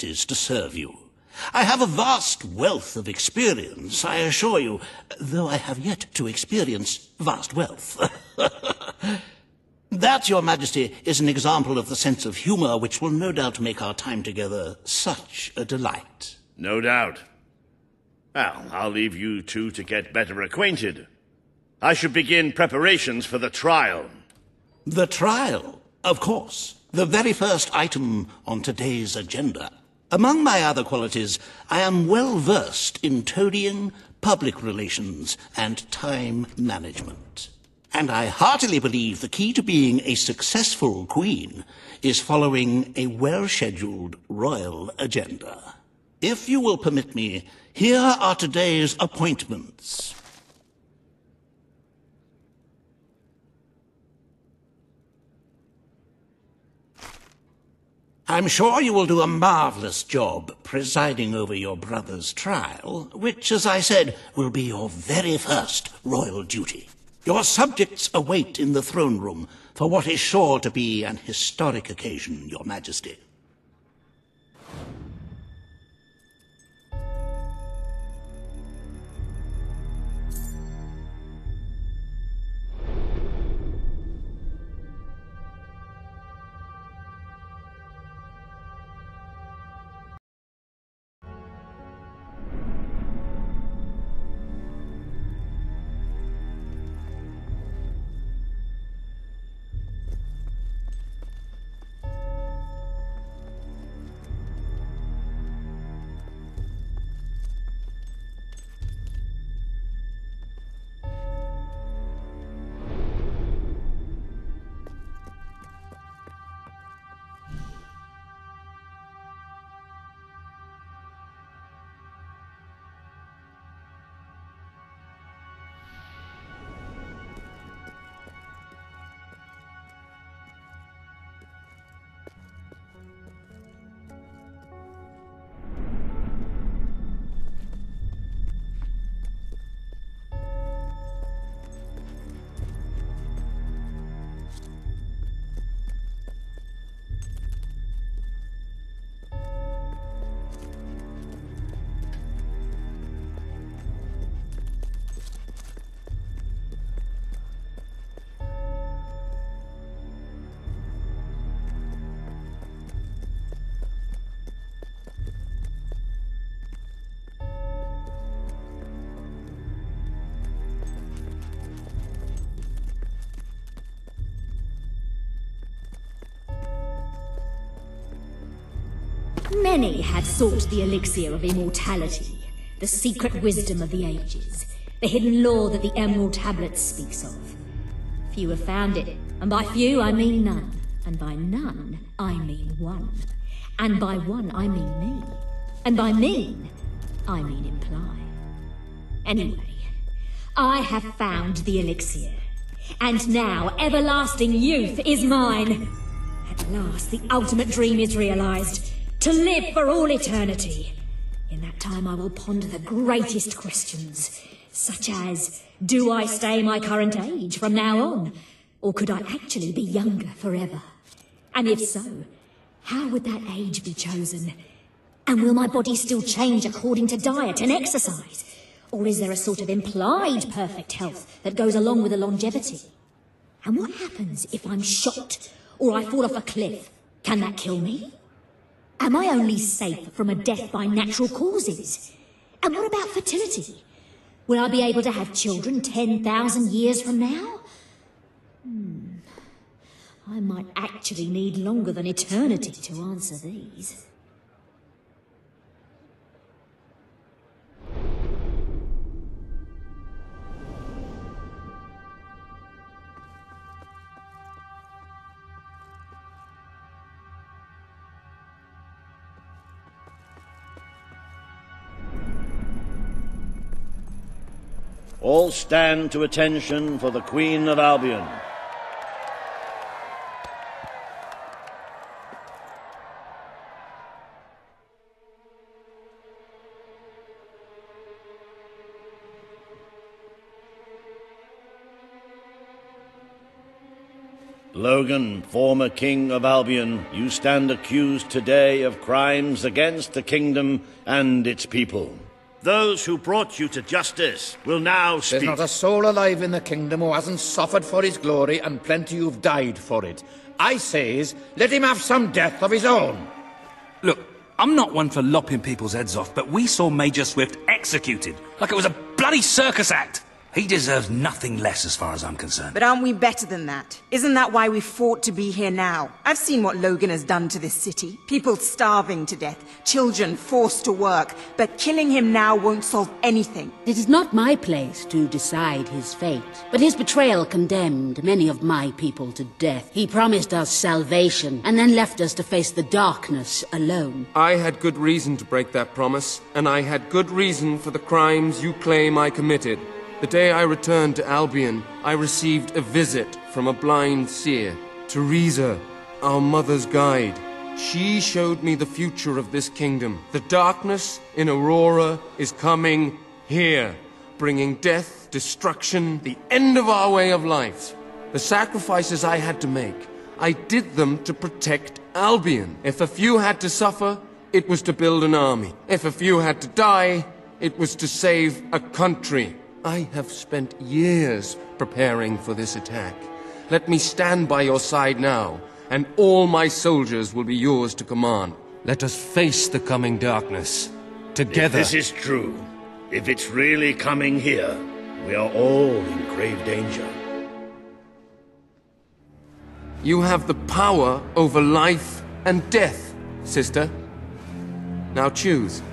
is to serve you. I have a vast wealth of experience, I assure you, though I have yet to experience vast wealth. That, Your Majesty, is an example of the sense of humor which will no doubt make our time together such a delight. No doubt. Well, I'll leave you two to get better acquainted. I should begin preparations for the trial. The trial, of course. The very first item on today's agenda. Among my other qualities, I am well versed in toadying, public relations, and time management. And I heartily believe the key to being a successful queen is following a well-scheduled royal agenda. If you will permit me, here are today's appointments. I'm sure you will do a marvelous job presiding over your brother's trial, which, as I said, will be your very first royal duty. Your subjects await in the throne room for what is sure to be an historic occasion, Your Majesty. Many had sought the elixir of immortality, the secret wisdom of the ages, the hidden lore that the Emerald Tablet speaks of. Few have found it, and by few I mean none, and by none I mean one, and by one I mean me, and by mean I mean imply. Anyway, I have found the elixir, and now everlasting youth is mine. At last the ultimate dream is realized. To live for all eternity. In that time I will ponder the greatest questions, such as, do I stay my current age from now on? Or could I actually be younger forever? And if so, how would that age be chosen? And will my body still change according to diet and exercise? Or is there a sort of implied perfect health that goes along with the longevity? And what happens if I'm shot or I fall off a cliff? Can that kill me? Am I only safe from a death by natural causes? And what about fertility? Will I be able to have children 10,000 years from now? I might actually need longer than eternity to answer these. All stand to attention for the Queen of Albion. Logan, former king of Albion, you stand accused today of crimes against the kingdom and its people. Those who brought you to justice will now speak. There's not a soul alive in the kingdom who hasn't suffered for his glory, and plenty who've died for it. I says, let him have some death of his own. Look, I'm not one for lopping people's heads off, but we saw Major Swift executed like it was a bloody circus act. He deserves nothing less as far as I'm concerned. But aren't we better than that? Isn't that why we fought to be here now? I've seen what Logan has done to this city. People starving to death, children forced to work. But killing him now won't solve anything. It is not my place to decide his fate, but his betrayal condemned many of my people to death. He promised us salvation, and then left us to face the darkness alone. I had good reason to break that promise, and I had good reason for the crimes you claim I committed. The day I returned to Albion, I received a visit from a blind seer, Teresa, our mother's guide. She showed me the future of this kingdom. The darkness in Aurora is coming here, bringing death, destruction, the end of our way of life. The sacrifices I had to make, I did them to protect Albion. If a few had to suffer, it was to build an army. If a few had to die, it was to save a country. I have spent years preparing for this attack. Let me stand by your side now, and all my soldiers will be yours to command. Let us face the coming darkness, together. If this is true, if it's really coming here, we are all in grave danger. You have the power over life and death, sister. Now choose.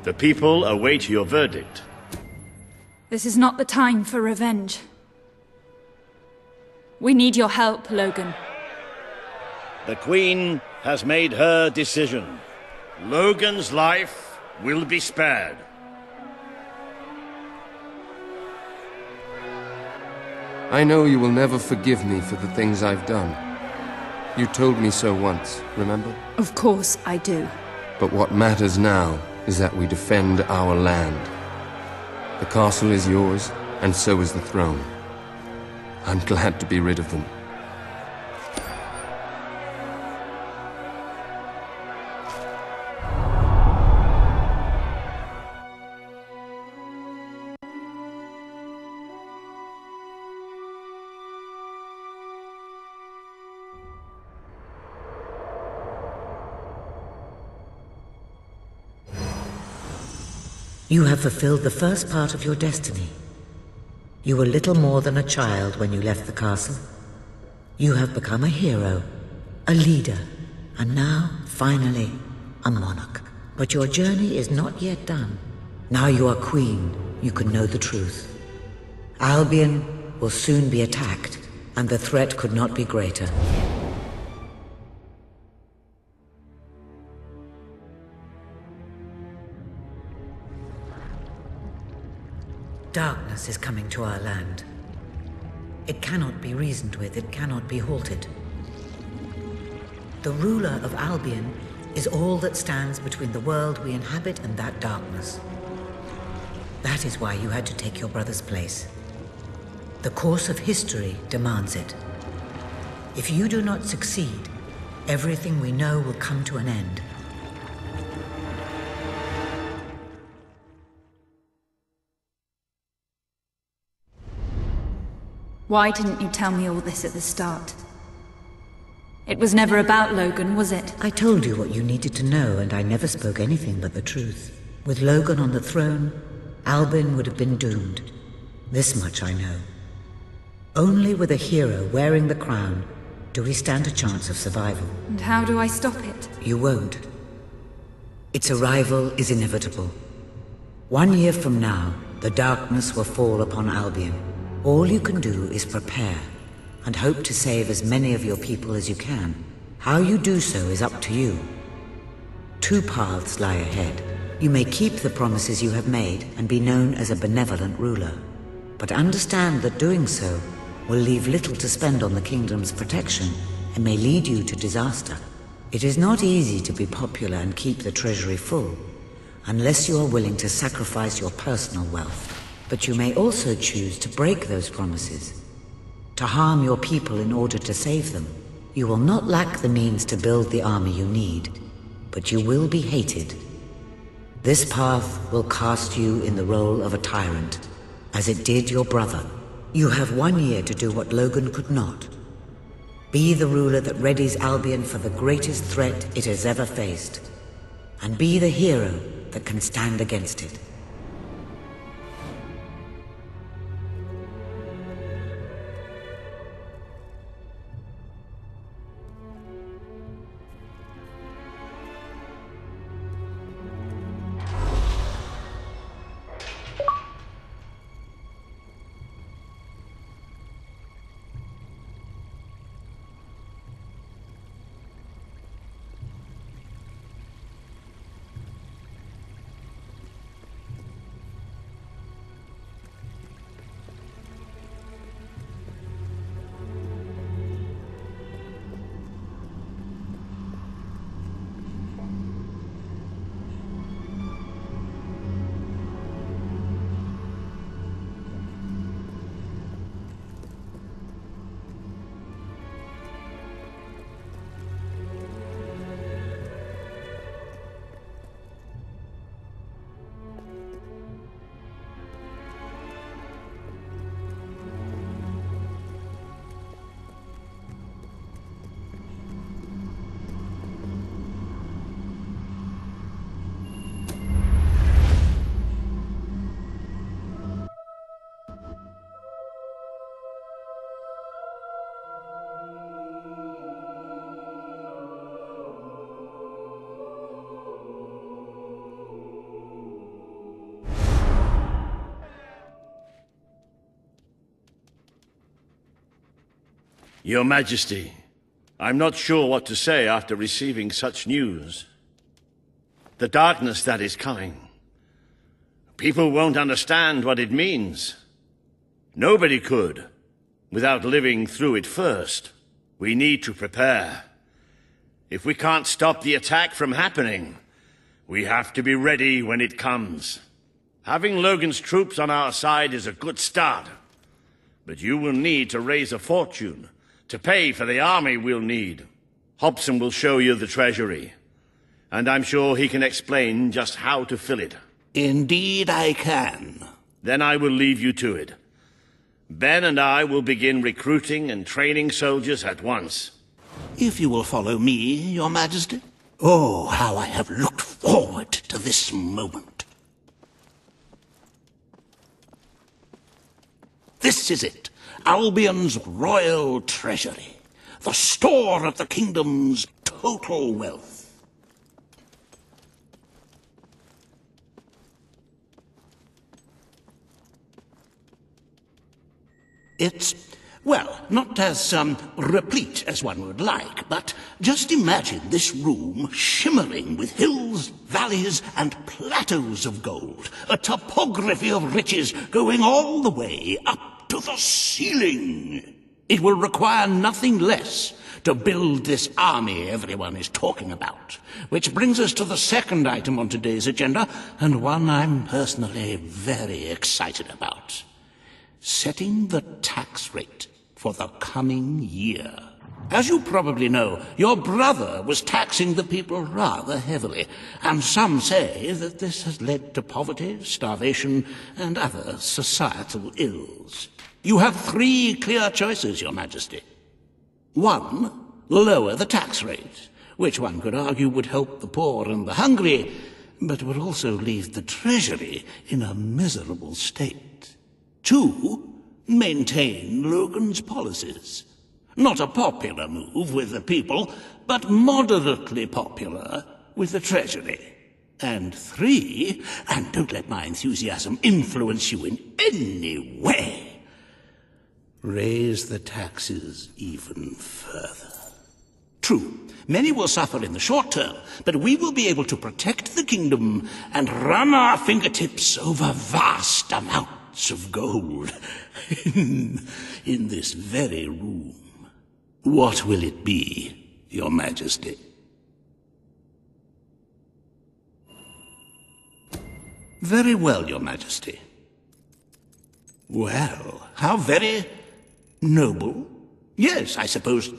The people await your verdict. This is not the time for revenge. We need your help, Logan. The Queen has made her decision. Logan's life will be spared. I know you will never forgive me for the things I've done. You told me so once, remember? Of course I do. But what matters now is that we defend our land. The castle is yours, and so is the throne. I'm glad to be rid of them. You have fulfilled the first part of your destiny. You were little more than a child when you left the castle. You have become a hero, a leader, and now, finally, a monarch. But your journey is not yet done. Now you are queen, you can know the truth. Albion will soon be attacked, and the threat could not be greater. Darkness is coming to our land. It cannot be reasoned with, it cannot be halted. The ruler of Albion is all that stands between the world we inhabit and that darkness. That is why you had to take your brother's place. The course of history demands it. If you do not succeed, everything we know will come to an end. Why didn't you tell me all this at the start? It was never about Logan, was it? I told you what you needed to know, and I never spoke anything but the truth. With Logan on the throne, Albion would have been doomed. This much I know. Only with a hero wearing the crown do we stand a chance of survival. And how do I stop it? You won't. Its arrival is inevitable. 1 year from now, the darkness will fall upon Albion. All you can do is prepare, and hope to save as many of your people as you can. How you do so is up to you. 2 paths lie ahead. You may keep the promises you have made and be known as a benevolent ruler. But understand that doing so will leave little to spend on the kingdom's protection and may lead you to disaster. It is not easy to be popular and keep the treasury full, unless you are willing to sacrifice your personal wealth. But you may also choose to break those promises, to harm your people in order to save them. You will not lack the means to build the army you need, but you will be hated. This path will cast you in the role of a tyrant, as it did your brother. You have 1 year to do what Logan could not. Be the ruler that readies Albion for the greatest threat it has ever faced, and be the hero that can stand against it. Your Majesty, I'm not sure what to say after receiving such news. The darkness that is coming. People won't understand what it means. Nobody could, without living through it first. We need to prepare. If we can't stop the attack from happening, we have to be ready when it comes. Having Logan's troops on our side is a good start. But you will need to raise a fortune to pay for the army we'll need. Hobson will show you the treasury, and I'm sure he can explain just how to fill it. Indeed I can. Then I will leave you to it. Ben and I will begin recruiting and training soldiers at once. If you will follow me, Your Majesty. Oh, how I have looked forward to this moment. This is it. Albion's royal treasury, the store of the kingdom's total wealth. It's, well, not as replete as one would like, but just imagine this room shimmering with hills, valleys, and plateaus of gold, a topography of riches going all the way up to the ceiling. It will require nothing less to build this army everyone is talking about. Which brings us to the second item on today's agenda, and one I'm personally very excited about. Setting the tax rate for the coming year. As you probably know, your brother was taxing the people rather heavily, and some say that this has led to poverty, starvation, and other societal ills. You have 3 clear choices, Your Majesty. 1, lower the tax rate, which one could argue would help the poor and the hungry, but would also leave the treasury in a miserable state. 2, maintain Logan's policies. Not a popular move with the people, but moderately popular with the treasury. And 3, and don't let my enthusiasm influence you in any way, raise the taxes even further. True, many will suffer in the short term, but we will be able to protect the kingdom and run our fingertips over vast amounts of gold in this very room. What will it be, Your Majesty? Very well, Your Majesty. Well, how very noble. Yes, I suppose